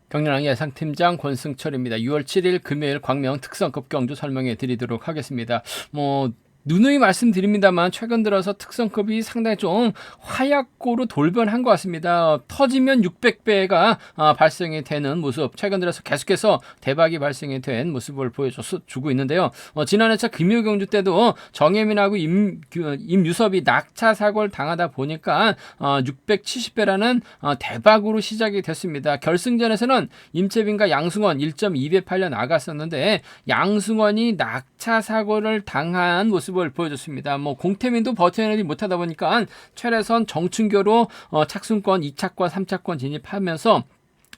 경륜왕 예상팀장 권승철입니다. 6월 7일 금요일 광명 특성급 경주 설명해 드리도록 하겠습니다. 누누이 말씀드립니다만 최근 들어서 특성급이 상당히 좀 화약고로 돌변한 것 같습니다. 터지면 600배가 발생이 되는 모습, 최근 들어서 계속해서 대박이 발생이 된 모습을 보여주고 있는데요. 지난 회차 금요경주 때도 정혜민하고 임유섭이 낙차 사고를 당하다 보니까 670배라는 대박으로 시작이 됐습니다. 결승전에서는 임채빈과 양승원 1.2배 팔려 나갔었는데 양승원이 낙차 사고를 당한 모습을 보여줬습니다. 공태민도 버텨내지 못하다 보니까 최래선 정춘교로 착순권 2차권 3차권 진입하면서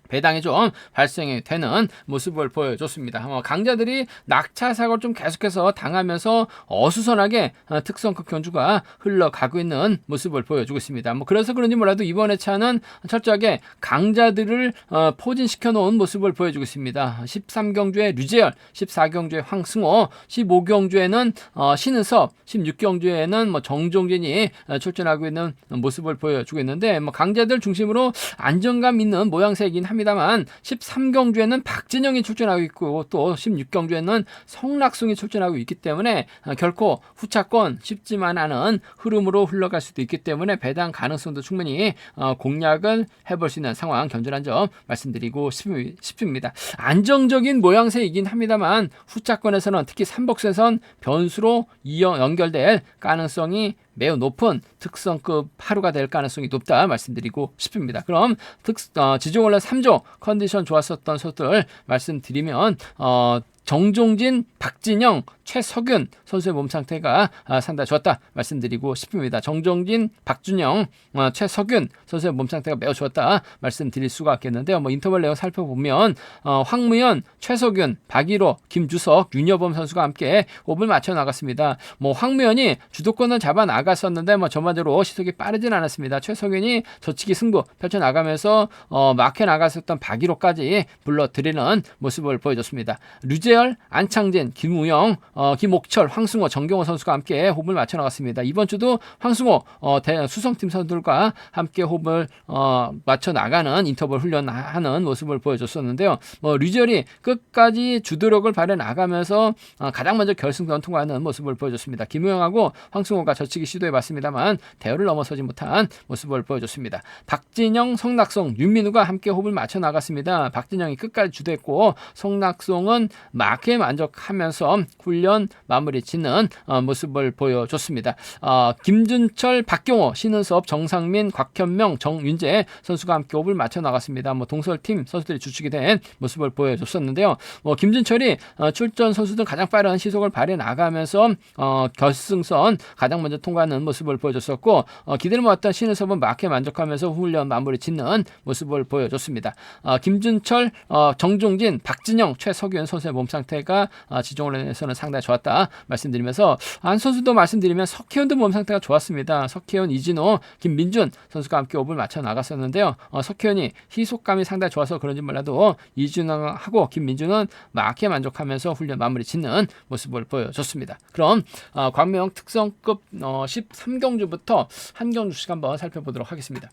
배당이 좀 발생이 되는 모습을 보여줬습니다. 강자들이 낙차 사고를 좀 계속해서 당하면서 어수선하게 특성급 경주가 흘러가고 있는 모습을 보여주고 있습니다. 그래서 그런지 몰라도 이번 회차는 철저하게 강자들을 포진시켜 놓은 모습을 보여주고 있습니다. 13경주에 류재열, 14경주에 황승호, 15경주에는 신은섭, 16경주에는 정종진이 출전하고 있는 모습을 보여주고 있는데 강자들 중심으로 안정감 있는 모양새이긴 합니다만 13경주에는 박진영이 출전하고 있고 또 16경주에는 성낙송이 출전하고 있기 때문에 결코 후차권 쉽지만 않은 흐름으로 흘러갈 수도 있기 때문에 배당 가능성도 충분히 공략을 해볼 수 있는 상황 견주란 점 말씀드리고 싶습니다. 안정적인 모양새이긴 합니다만 후차권에서는 특히 삼복수에선 변수로 연결될 가능성이 매우 높은 특성급 하루가 될 가능성이 높다 말씀드리고 싶습니다. 그럼 지종원래 3조 컨디션 좋았었던 선수들 말씀드리면 정종진, 박진영, 최석윤 선수의 몸 상태가 상당히 좋았다 말씀드리고 싶습니다. 정종진, 박준영, 최석윤 선수의 몸 상태가 매우 좋았다 말씀드릴 수가 있겠는데요. 인터벌 내용 살펴보면 황무현, 최석윤, 박일호, 김주석, 윤여범 선수가 함께 호흡을 맞춰 나갔습니다. 황무현이 주도권을 잡아 나갔었는데 전반적으로 시속이 빠르진 않았습니다. 최석윤이 저치기 승부 펼쳐 나가면서 막혀 나갔었던 박일호까지 불러들이는 모습을 보여줬습니다. 류재열, 안창진, 김우영, 김옥철, 황승호, 정경호 선수가 함께 호흡을 맞춰 나갔습니다. 이번 주도 황승호 수성팀 선수들과 함께 호흡을 맞춰 나가는 인터벌 훈련하는 모습을 보여줬었는데요. 류재열이 끝까지 주도력을 발휘 나가면서 가장 먼저 결승전 통과하는 모습을 보여줬습니다. 김우영하고 황승호가 저치기 시도해봤습니다만 대열을 넘어서지 못한 모습을 보여줬습니다. 박진영, 성낙송, 윤민우가 함께 호흡을 맞춰 나갔습니다. 박진영이 끝까지 주도했고 성낙송은 마크에 만족하면서 훈련 마무리 짓는 모습을 보여줬습니다. 김준철, 박경호, 신은섭, 정상민, 곽현명, 정윤재 선수가 함께 호흡을 맞춰 나갔습니다. 동설팀 선수들이 주축이 된 모습을 보여줬었는데요. 김준철이 출전 선수들 가장 빠른 시속을 발휘해 나가면서 결승선 가장 먼저 통과하는 모습을 보여줬었고 기대를 모았던 신은섭은 마크에 만족하면서 훈련 마무리 짓는 모습을 보여줬습니다. 김준철, 정종진, 박진영, 최석윤 선수의 몸 상태가 지종원에서는 상당히 좋았다 말씀드리면서 한 선수도 말씀드리면 석혜원도 몸 상태가 좋았습니다. 석혜원, 이진호, 김민준 선수가 함께 호흡을 맞춰 나갔었는데요. 석혜원이 희속감이 상당히 좋아서 그런지 몰라도 이진호하고 김민준은 마크에 만족하면서 훈련 마무리 짓는 모습을 보여줬습니다. 그럼 광명 특성급 13경주부터 한 경주씩 한번 살펴보도록 하겠습니다.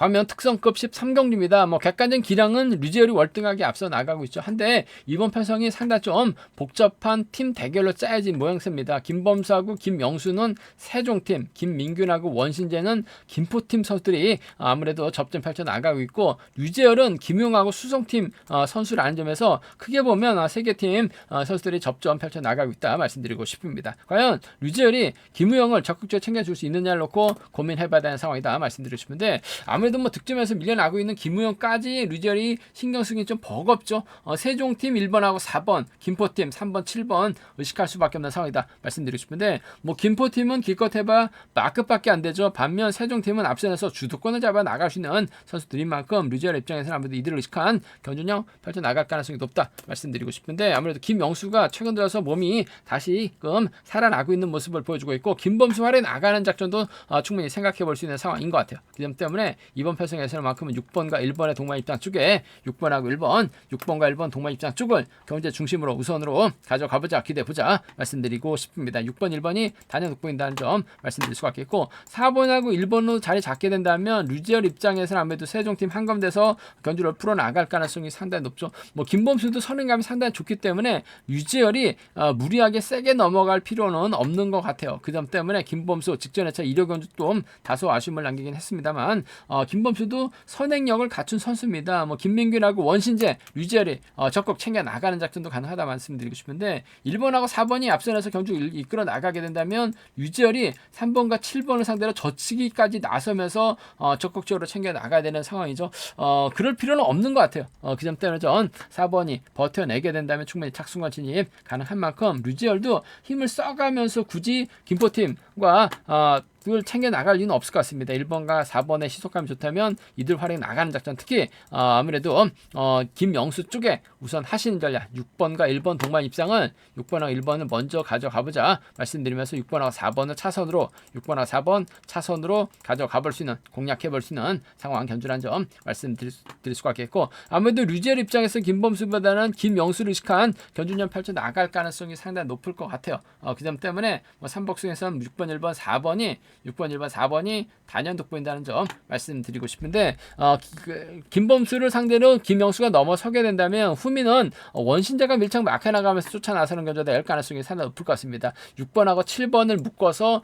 광명 특성급 13경주입니다. 객관적인 기량은 류재열이 월등하게 앞서 나가고 있죠. 한데 이번 편성이 상당히 좀 복잡한 팀 대결로 짜여진 모양새입니다. 김범수하고 김명수는 세종팀, 김민균하고 원신재는 김포팀 선수들이 아무래도 접전 펼쳐 나가고 있고 류재열은 김용하고 수성팀 선수라는 점에서 크게 보면 세 개 팀 선수들이 접전 펼쳐 나가고 있다 말씀드리고 싶습니다. 과연 류재열이 김우영을 적극적으로 챙겨줄 수 있느냐를 놓고 고민해봐야 되는 상황이다 말씀드리고 싶은데 아무래도 득점에서 밀려나고 있는 김우영까지 류재열이 신경 쓰기 좀 버겁죠. 세종팀 1번하고 4번, 김포팀 3번, 7번 의식할 수밖에 없는 상황이다 말씀드리고 싶은데 김포팀은 기껏 해봐 마크밖에 안 되죠. 반면 세종팀은 앞선에서 주도권을 잡아 나갈 수 있는 선수들인 만큼 류재열 입장에서는 아무래도 이들을 의식한 견준형 펼쳐 나갈 가능성이 높다 말씀드리고 싶은데 아무래도 김명수가 최근 들어서 몸이 다시금 살아나고 있는 모습을 보여주고 있고 김범수 활에 나가는 작전도 충분히 생각해 볼 수 있는 상황인 것 같아요. 그 점 때문에 이번 패승에서만큼은 6번과 1번의 동반 입장 쪽에 6번하고 1번, 6번과 1번 동반 입장 쪽을 경제 중심으로 우선으로 가져가보자, 기대해보자 말씀드리고 싶습니다. 6번, 1번이 단연 돋보인다는 점 말씀드릴 수가 있겠고, 4번하고 1번으로 자리 잡게 된다면 류지열 입장에서는 아무래도 세종팀 한가운데서 견주를 풀어나갈 가능성이 상당히 높죠. 뭐 김범수도 선행감이 상당히 좋기 때문에 류지열이 무리하게 세게 넘어갈 필요는 없는 것 같아요. 그 점 때문에 김범수 직전에 차 1호 견주 좀 다소 아쉬움을 남기긴 했습니다만, 김범수도 선행력을 갖춘 선수입니다. 뭐 김민균하고 원신재, 류지열이 적극 챙겨 나가는 작전도 가능하다 말씀드리고 싶은데, 1번하고 4번이 앞선에서 경주 이끌어 나가게 된다면 류지열이 3번과 7번을 상대로 젖히기까지 나서면서 적극적으로 챙겨 나가야 되는 상황이죠. 그럴 필요는 없는 것 같아요. 그 점 때문에 전 4번이 버텨내게 된다면 충분히 착순간 진입 가능한 만큼 류지열도 힘을 써가면서 굳이 김포팀과 을 챙겨 나갈 이유는 없을 것 같습니다. 1번과 4번의 시속감이 좋다면 이들 활용 나가는 작전, 특히 아무래도 김영수 쪽에 우선 하시는 전략 6번과 1번 동반 입장은 6번하고 1번을 먼저 가져가보자 말씀드리면서 6번하고 4번을 차선으로 6번하고 4번 차선으로 가져가볼 수 있는, 공략해볼 수 있는 상황 견주라는 점 말씀드릴 수가 있겠고, 아무래도 류지열 입장에서 김범수보다는 김영수를 의식한 견주전 펼쳐 나갈 가능성이 상당히 높을 것 같아요. 그 점 때문에 뭐 3복승에서는 6번, 1번, 4번이 6번, 1번, 4번이 단연 돋보인다는 점 말씀드리고 싶은데, 김범수를 상대로 김영수가 넘어서게 된다면 후미는 원신재가 밀착 막혀나가면서 쫓아나서는 견주가 될 가능성이 상당히 높을 것 같습니다. 6번하고 7번을 묶어서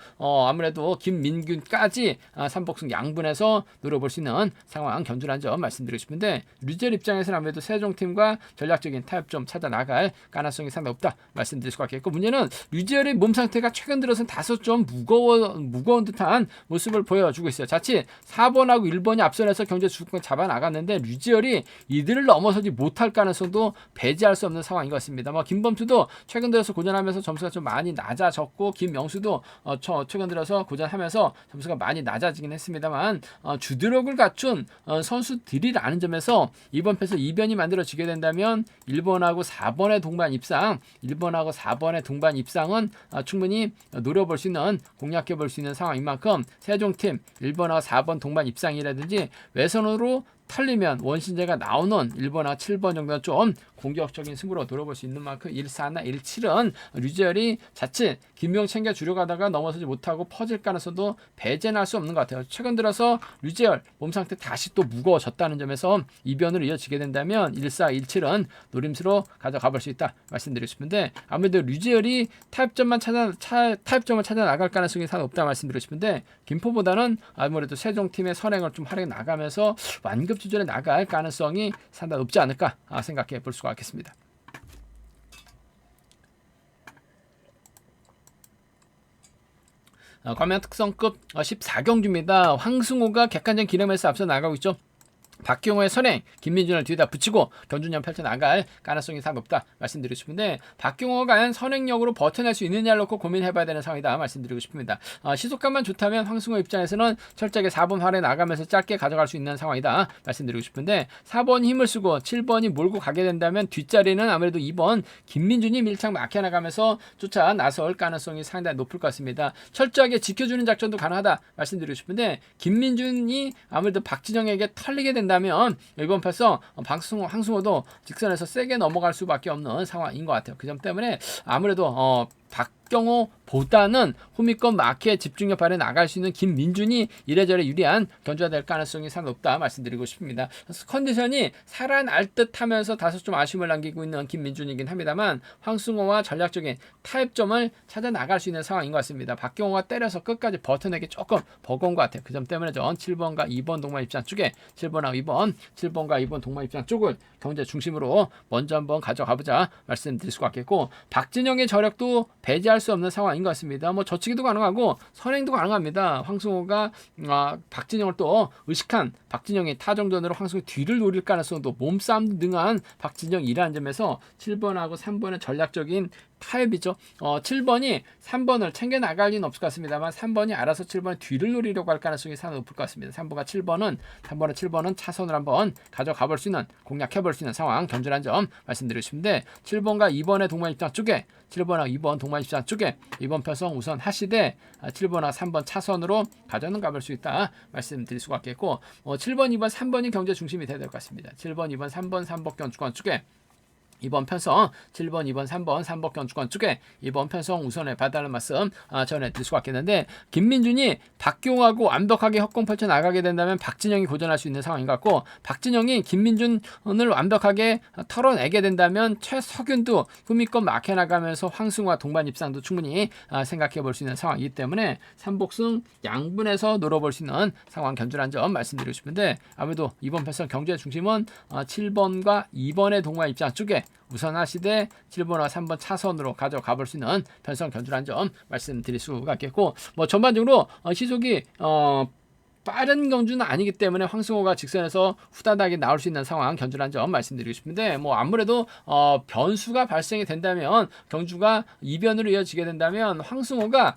아무래도 김민균까지 3복승 양분해서 노려볼 수 있는 상황 견주라는 점 말씀드리고 싶은데, 류지열 입장에서는 아무래도 세종팀과 전략적인 타협점 찾아 나갈 가능성이 상당히 높다 말씀드릴 수가 있겠고, 문제는 류지열의 몸 상태가 최근 들어서는 다소 좀 무거운 듯한 모습을 보여주고 있어요. 자칫 4번하고 1번이 앞선에서 경제 주도권 잡아 나갔는데 류지열이 이들을 넘어서지 못할 가능성도 배제할 수 없는 상황인 것 같습니다. 뭐 김범수도 최근 들어서 고전하면서 점수가 좀 많이 낮아졌고, 김영수도 최근 들어서 고전하면서 점수가 많이 낮아지긴 했습니다만, 주드력을 갖춘 선수들이라는 점에서 이번 패스 이변이 만들어지게 된다면 1번하고 4번의 동반 입상, 1번하고 4번의 동반 입상은 충분히 노려볼 수 있는, 공략해볼 수 있는 상황인 만큼 세종팀 1번하고 4번 동반 입상이라든지 외선으로 털리면 원신재가 나오는 1번하고 7번 정도는 좀 공격적인 승부로 노려볼 수 있는 만큼 1-4나 1-7은 류지열이 자칫 김명 챙겨 주려고 하다가 넘어서지 못하고 퍼질 가능성도 배제는 할 수 없는 것 같아요. 최근 들어서 류지열 몸 상태 다시 또 무거워졌다는 점에서 이변으로 이어지게 된다면 1-4, 1-7은 노림수로 가져가볼 수 있다 말씀드리고 싶은데, 아무래도 류지열이 타협점을 찾아 나갈 가능성이 상당히 높다 말씀드리고 싶은데, 김포보다는 아무래도 세종팀의 선행을 좀 활용해 나가면서 완급 주전에 나갈 가능성이 상당히 높지 않을까 생각해 볼 수가 있겠습니다. 과면 특성급 14경주입니다. 황승호가 객관적 기념에서 앞서 나가고 있죠. 박경호의 선행, 김민준을 뒤에다 붙이고 견주전 펼쳐나갈 가능성이 상당히 높다 말씀드리고 싶은데, 박경호가 과연 선행력으로 버텨낼 수 있느냐를 놓고 고민해봐야 되는 상황이다 말씀드리고 싶습니다. 시속감만 좋다면 황승호 입장에서는 철저하게 4번 활에 나가면서 짧게 가져갈 수 있는 상황이다 말씀드리고 싶은데, 4번이 힘을 쓰고 7번이 몰고 가게 된다면 뒷자리는 아무래도 2번 김민준이 밀착 막혀나가면서 쫓아 나설 가능성이 상당히 높을 것 같습니다. 철저하게 지켜주는 작전도 가능하다 말씀드리고 싶은데, 김민준이 아무래도 박진영에게 털리게 된다면 이번 패스 황승호도 직선에서 세게 넘어갈 수밖에 없는 상황인 것 같아요. 그 점 때문에 아무래도 박경호보다는 후미권 마크에 집중력 발휘해 나갈 수 있는 김민준이 이래저래 유리한 견주가 될 가능성이 상당히 높다 말씀드리고 싶습니다. 컨디션이 살아날 듯 하면서 다소 좀 아쉬움을 남기고 있는 김민준이긴 합니다만, 황승호와 전략적인 타협점을 찾아 나갈 수 있는 상황인 것 같습니다. 박경호가 때려서 끝까지 버텨내기 조금 버거운 것 같아요. 그 점 때문에 전 7번과 2번 동반 입장 쪽에 7번과 2번 동반 입장 쪽을 경제 중심으로 먼저 한번 가져가보자 말씀드릴 수가 있겠고, 박진영의 저력도 배제할 수 없는 상황인 것 같습니다. 뭐 저치기도 가능하고 선행도 가능합니다. 황승호가 박진영을 또 의식한, 박진영이 타정전으로 황승호 뒤를 노릴 가능성도, 몸싸움도 능한 박진영이라는 점에서 7번하고 3번의 전략적인 타협이죠. 7번이 3번을 챙겨 나갈 리는 없을 것 같습니다만 3번이 알아서 7번의 뒤를 노리려고 할 가능성이 상당히 높을 것 같습니다. 3번과 7번은 차선을 한번 가져가 볼 수 있는, 공략해 볼 수 있는 상황, 견준한 점 말씀드리고 싶은데 7번과 2번의 동반 입장 쪽에 7번하고 2번 동반 입장 쪽에 2번 편성 우선 하시되 7번하고 3번 차선으로 가져는 가볼 수 있다 말씀드릴 수가 있겠고 7번, 2번, 3번이 경제 중심이 돼야 될 것 같습니다. 7번, 2번, 3번, 3복경 주권 쪽에 2번 편성 7번, 2번, 3번 3복경 주권 쪽에 2번 편성 우선에 봐달라는 말씀 전해드릴 수가 있겠는데 김민준이 박경호하고 완벽하게 협공 펼쳐 나가게 된다면 박진영이 고전할 수 있는 상황인 것 같고 박진영이 김민준을 완벽하게 털어내게 된다면 최석윤도 후미권 막혀나가면서 황승우와 동반 입상도 충분히 생각해 볼 수 있는 상황이기 때문에 3복승 양분에서 노려볼 수 있는 상황 견준한 점 말씀드리고 싶은데 아무래도 이번 편성 경제 중심은 7번과 2번의 동반 입장 쪽에 우선 하시되 7번과 3번 차선으로 가져가 볼 수 있는 편성 견준한 점 말씀드릴 수가 있겠고 전반적으로 시속이 빠른 경주는 아니기 때문에 황승호가 직선에서 후다닥이 나올 수 있는 상황 견준한 점 말씀드리고 싶은데 아무래도 변수가 발생이 된다면 경주가 이변으로 이어지게 된다면 황승호가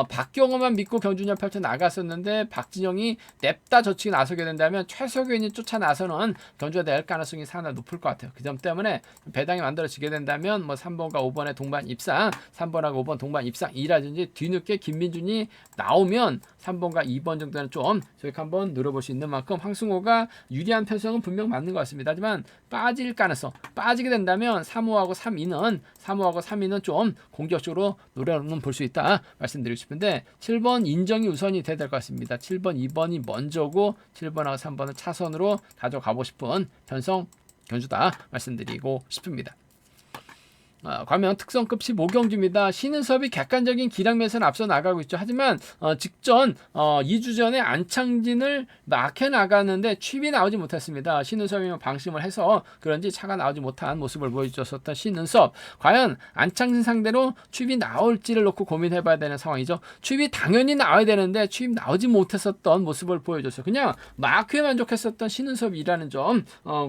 박경호만 믿고 경주를 펼쳐 나갔었는데 박진영이 냅다 젖히고 나서게 된다면 최석윤이 쫓아 나서는 경주가 될 가능성이 상당히 높을 것 같아요. 그 점 때문에 배당이 만들어지게 된다면 3번과 5번의 동반 입상 3번하고 5번 동반 입상이라든지 뒤늦게 김민준이 나오면 3번과 2번 정도는 좀 저희가 한번 노려볼 수 있는 만큼 황승호가 유리한 편성은 분명 맞는 것 같습니다. 하지만 빠질 가능성, 빠지게 된다면 3호하고 3위는 좀 공격적으로 노려는 볼 수 있다 말씀드리고 싶은데 7번 인정이 우선이 돼야 될 것 같습니다. 7번, 2번이 먼저고 7번하고 3번은 차선으로 가져가고 싶은 편성 견주다 말씀드리고 싶습니다. 과명 특성급 15경주입니다. 신은섭이 객관적인 기량면에서는 앞서 나가고 있죠. 하지만 직전 2주 전에 안창진을 막혀 나갔는데 칩이 나오지 못했습니다. 신은섭이 방심을 해서 그런지 차가 나오지 못한 모습을 보여줬었던 신은섭. 과연 안창진 상대로 칩이 나올지를 놓고 고민해봐야 되는 상황이죠. 칩이 당연히 나와야 되는데 칩이 나오지 못했었던 모습을 보여줬어요. 그냥 마크에 만족했었던 신은섭이라는 점,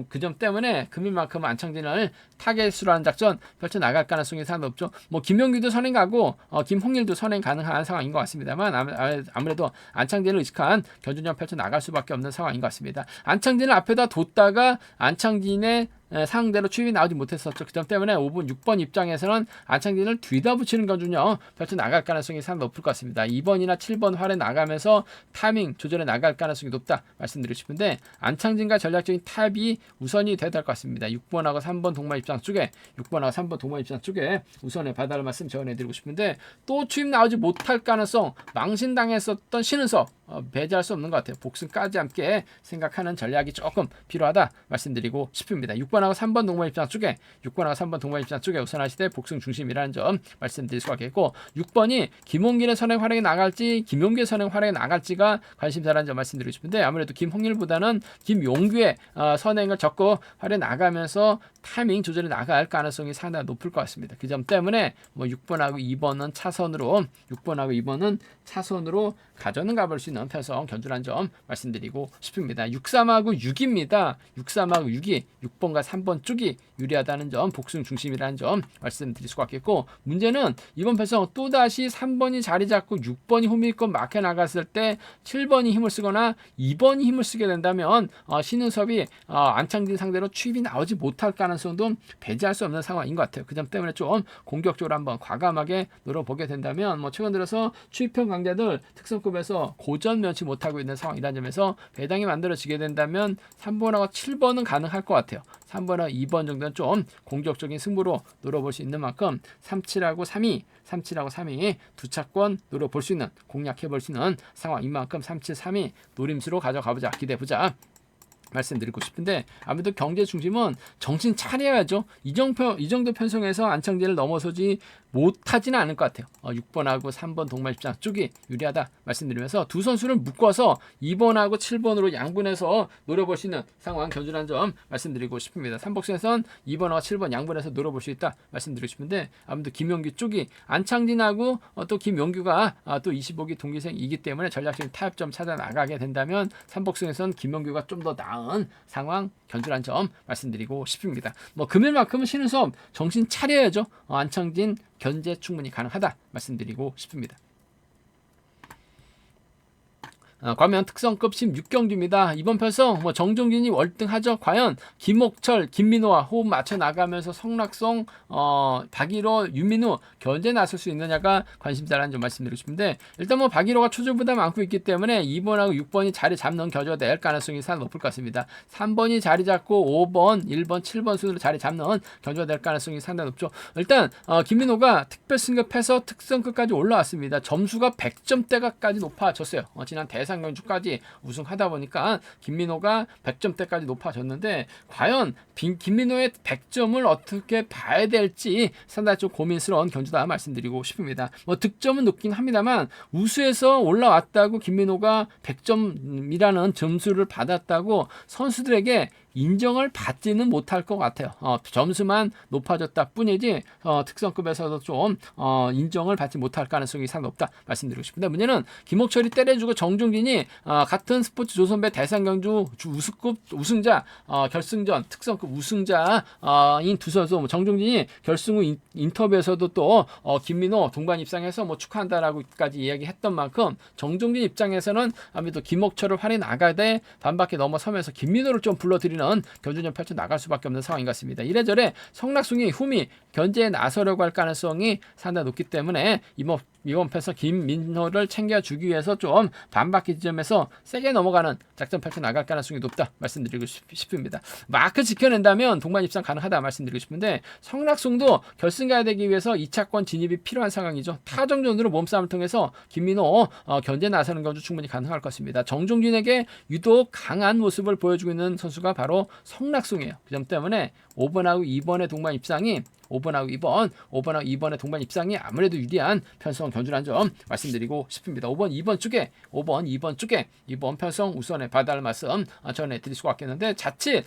그 점 때문에 금일만큼 안창진을 타겟으로 하는 작전 펼쳐 나갈 가능성이 상당히 높죠. 김용규도 선행 가고 김홍일도 선행 가능한 상황인 것 같습니다만 아무래도 안창진을 의식한 견준전 펼쳐 나갈 수밖에 없는 상황인 것 같습니다. 안창진을 앞에다 뒀다가 안창진의 상대로 추입이 나오지 못했었죠. 그 점 때문에 5번, 6번 입장에서는 안창진을 뒤다 붙이는 견준요 펼쳐 나갈 가능성이 상당히 높을 것 같습니다. 2번이나 7번 활에 나가면서 타이밍 조절해 나갈 가능성이 높다 말씀드리고 싶은데 안창진과 전략적인 타협이 우선이 돼야 될 것 같습니다. 6번하고 3번 동반 입장 쪽에 6번하고 3번 동반 입장 쪽에 우선에 받아갈 말씀 전해드리고 싶은데 또 추입 나오지 못할 가능성 망신당했었던 신은섭 배제할 수 없는 것 같아요. 복승까지 함께 생각하는 전략이 조금 필요하다 말씀드리고 싶습니다. 6번하고 3번 동반 입장 쪽에 6번하고 3번 동반 입장 쪽에 우선하시되 복승 중심이라는 점 말씀드릴 수가 있겠고 6번이 김홍길의 선행 활약이 나갈지 김용규의 선행 활약이 나갈지가 관심사라는 점 말씀드리고 싶은데 아무래도 김홍길보다는 김용규의 선행을 적고 활약이 나가면서 타이밍 조절이 나갈 가능성이 상당히 높을 것 같습니다. 그 점 때문에 6번하고 2번은 차선으로 6번하고 2번은 차선으로 가져는 가볼 수 있는 편성 견준한 점 말씀드리고 싶습니다. 63하고 6입니다. 63하고 6이 6번과 3번 쪽이 유리하다는 점 복승 중심이라는 점 말씀드릴 수가 있겠고 문제는 이번 편성 또다시 3번이 자리 잡고 6번이 후밀권 막혀 나갔을 때 7번이 힘을 쓰거나 2번이 힘을 쓰게 된다면 신은섭이 안창진 상대로 추입이 나오지 못할 가능성도 배제할 수 없는 상황인 것 같아요. 그 점 때문에 좀 공격적으로 한번 과감하게 노려보게 된다면 최근 들어서 추입형 강자들 특성급에서 고전 면치 못하고 있는 상황이라는 점에서 배당이 만들어지게 된다면 3번하고 7번은 가능할 것 같아요. 3번하고 2번 정도는 좀 공격적인 승부로 노려볼 수 있는 만큼 37하고 3위 두 차권 노려볼 수 있는 공략해볼 수 있는 상황인 만큼 37, 3위 노림수로 가져가보자 기대해보자 말씀드리고 싶은데 아무래도 경제 중심은 정신 차려야죠. 이 정도 편성에서 안창진을 넘어서지 못하지는 않을 것 같아요. 6번하고 3번 동반 입장 쪽이 유리하다 말씀드리면서 두 선수를 묶어서 2번하고 7번으로 양분해서 노려볼 수 있는 상황 견준한 점 말씀드리고 싶습니다. 3복수에선 2번하고 7번 양분해서 노려볼 수 있다 말씀드리고 싶은데 아무래도 김용규 쪽이 안창진하고 또 김용규가 또 25기 동기생이기 때문에 전략적인 타협점 찾아 나가게 된다면 3복수에선 김용규가 좀 더 나은 상황 견준한 점 말씀드리고 싶습니다. 금일만큼은 신은섭 정신 차려야죠. 안창진 견제 충분히 가능하다 말씀드리고 싶습니다. 과면 특성급 16경주입니다. 이번 편성 정종진이 월등하죠. 과연 김옥철, 김민호와 호흡 맞춰 나가면서 성락송, 박일호, 유민우 견제 나설 수 있느냐가 관심사라는 점 말씀드리고 싶은데, 일단 박일호가 초조보다 많고 있기 때문에 2번하고 6번이 자리 잡는 겨줘야 될 가능성이 상당히 높을 것 같습니다. 3번이 자리 잡고 5번, 1번, 7번 순으로 자리 잡는 겨줘야 될 가능성이 상당히 높죠. 일단 김민호가 특별 승급해서 특성급까지 올라왔습니다. 점수가 100점대가까지 높아졌어요. 지난 대상경주까지 우승하다 보니까 김민호가 100점대까지 높아졌는데, 과연 김민호의 100점을 어떻게 봐야 될지 상당히 좀 고민스러운 경주다 말씀드리고 싶습니다. 득점은 높긴 합니다만 우수에서 올라왔다고 김민호가 100점이라는 점수를 받았다고 선수들에게 인정을 받지는 못할 것 같아요. 점수만 높아졌다 뿐이지 특성급에서도 좀 인정을 받지 못할 가능성이 상당히 높다 말씀드리고 싶은데, 문제는 김옥철이 때려주고 정종진이 같은 스포츠 조선배 대상경주 우승급 우승자, 결승전 특성급 우승자인 두 선수, 정종진이 결승 후 인터뷰에서도 또 김민호 동반 입상해서 축하한다라고까지 이야기했던 만큼, 정종진 입장에서는 아무래도 김옥철을 활이 나가되 반바퀴 넘어서면서 김민호를 좀 불러들이는 견주전 펼쳐 나갈 수밖에 없는 상황인 것 같습니다. 이래저래 성락송이 흠이 견제에 나서려고 할 가능성이 상당히 높기 때문에 이번 편에서 김민호를 챙겨주기 위해서 좀 반바퀴 지점에서 세게 넘어가는 작전 펼쳐 나갈 가능성이 높다 말씀드리고 싶습니다. 마크 지켜낸다면 동반 입상 가능하다 말씀드리고 싶은데, 성락송도 결승 가야 되기 위해서 2차권 진입이 필요한 상황이죠. 타정전으로 몸싸움을 통해서 김민호 견제 나서는 경주 충분히 가능할 것 같습니다. 정종진에게 유독 강한 모습을 보여주고 있는 선수가 바로 성락송이에요. 그 점 때문에 5번하고 2번의 동반 입상이 5번하고 2번의 동반 입상이 아무래도 유리한 편성 견주라는 점 말씀드리고 싶습니다. 5번, 2번 쪽에 이번 편성 우선에 봐달라는 말씀 전해드릴 수가 있겠는데, 자칫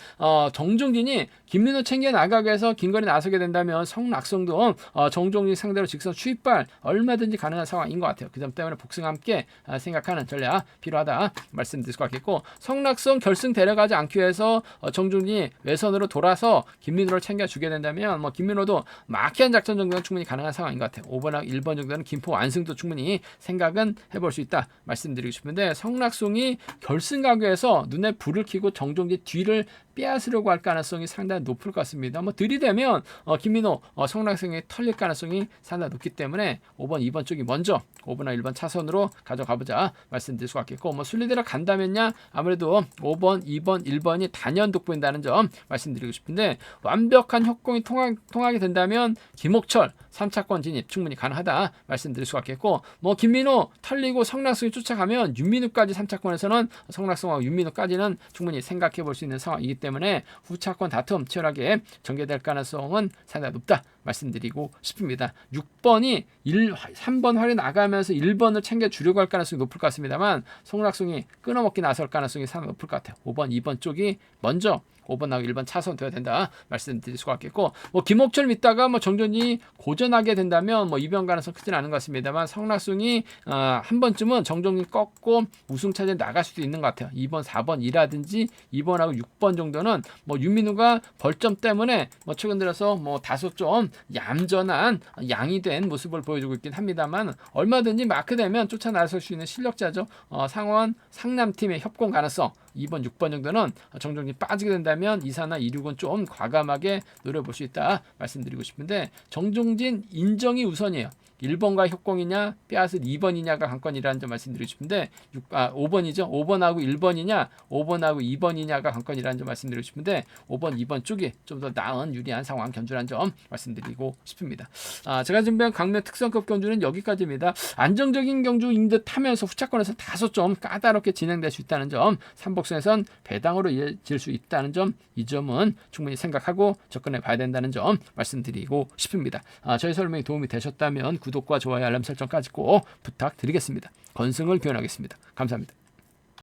정종진이 김민호 챙겨 나가기 위해서 긴거리 나서게 된다면 성락성도 정종진 상대로 직선 추입발 얼마든지 가능한 상황인 것 같아요. 그 점 때문에 복승 함께 생각하는 전략 필요하다 말씀드릴 수가 있겠고, 성락성 결승 데려가지 않기 위해서 정종진이 외선으로 돌아서 김민호를 챙겨주게 된다면 김민호도 마키한 작전 정도는 충분히 가능한 상황인 것 같아요. 5번하고 1번 정도는 김포 완승도 충분히 생각은 해볼 수 있다 말씀드리고 싶은데, 성락송이 결승 가기 위해서 눈에 불을 켜고 정종진 뒤를 빼앗으려고 할 가능성이 상당히 높을 것 같습니다. 들이대면 김민호 성락송이 털릴 가능성이 상당히 높기 때문에 5번, 2번 쪽이 먼저 5번과 1번 차선으로 가져가보자 말씀드릴 수가 있겠고, 순리대로 간다면야 아무래도 5번, 2번, 1번이 단연 돋보인다는 점 말씀드리고 싶은데, 완벽한 협공이 통하게 된다면 김옥철 3차권 진입 충분히 가능하다 말씀드릴 수가 있겠고, 김민호 털리고 성락송이 쫓아가면 윤민우까지 3차권에서는 성락송하고 윤민우까지는 충분히 생각해 볼 수 있는 상황이기 때문에 후차권 다툼 치열하게 전개될 가능성은 상당히 높다 말씀드리고 싶습니다. 6번이 3번 활이 나가면서 1번을 챙겨주려고 할 가능성이 높을 것 같습니다만, 성락송이 끊어먹기 나설 가능성이 상당히 높을 것 같아요. 5번, 2번 쪽이 먼저 5번하고 1번 차선 되어야 된다 말씀드릴 수가 있겠고, 김옥철 믿다가 정종진이 고전하게 된다면 이변 가능성 크진 않은 것 같습니다만, 성락송이 한 번쯤은 정종진 꺾고 우승차지에 나갈 수도 있는 것 같아요. 2번, 4번이라든지 2번하고 6번 정도는 윤민우가 벌점 때문에 최근 들어서 다소 좀 얌전한 양이 된 모습을 보여주고 있긴 합니다만, 얼마든지 마크되면 쫓아 나설 수 있는 실력자죠. 상원 상남팀의 협공 가능성 2번, 6번 정도는 정종진 빠지게 된다면 2사나 2륙은 좀 과감하게 노려볼 수 있다 말씀드리고 싶은데, 정종진 인정이 우선이에요. 1번과 협공이냐 빼앗을 2번이냐가 관건이라는 점 말씀드리고 싶은데, 5번이죠. 5번하고 1번이냐 5번하고 2번이냐가 관건이라는 점 말씀드리고 싶은데, 5번, 2번 쪽이 좀 더 나은 유리한 상황 견주라는 점 말씀드리고 싶습니다. 제가 준비한 강면 특성급 견주는 여기까지입니다. 안정적인 경주인 듯 하면서 후차권에서 다소 좀 까다롭게 진행될 수 있다는 점, 삼복선에선 배당으로 이어질 수 있다는 점, 이 점은 충분히 생각하고 접근해 봐야 된다는 점 말씀드리고 싶습니다. 저희 설명이 도움이 되셨다면 구독과 좋아요, 알람 설정까지 꼭 부탁드리겠습니다. 건승을 기원하겠습니다. 감사합니다.